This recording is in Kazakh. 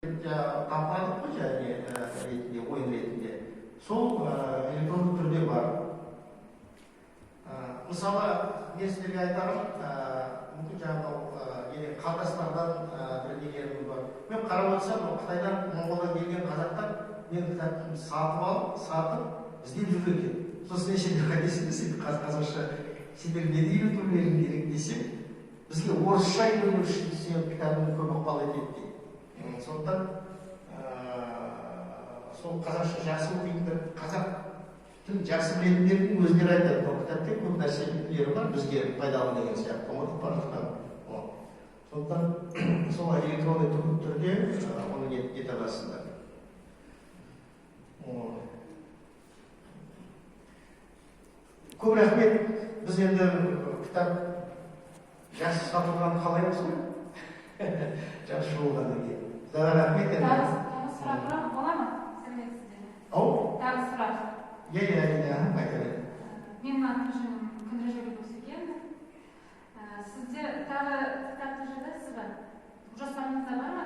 Қамтадық қой және ретінде, ойын ретінде. Сол электронды түрде бар. Мысалы, мен сіздерге айтарым, мүмкін жаңағы қалтастардан бір дегенім бар. Мен қарап отырсам, Қытайдан, Монғолдан келген қазақтар мен кітапты сатып, іздеп жүр екен. Сосын сендер қайтесің десем, қазақша сендер неге үйретулерің керек десем, бізге орысша үйрену үшін сен кітабың көп ықпал етеді дейді. Сондықтан сол қазақша жақсы оқитындар, қазақ тілін жақсы білетіндердің өздері айтады, ол кітапта көп нәрсе білімдері бар, бізге пайдалы деген сияқты ұмытып бара жатқан. Сондықтан сол электронды түрде оны ете аласыңдар. Көп рахмет. Біз енді кітап жақсы сатылғанын қалаймыз ғой. Жақсы болғаннан кейін. Саған рахмет. Тағы сұрақ бола ма? Тағы сұрақ. Айта бер. Менің атым Күндірежек Өсекенова. Сізде тағы кітапты жазасыз ба? Жоспарыңызда бар ма?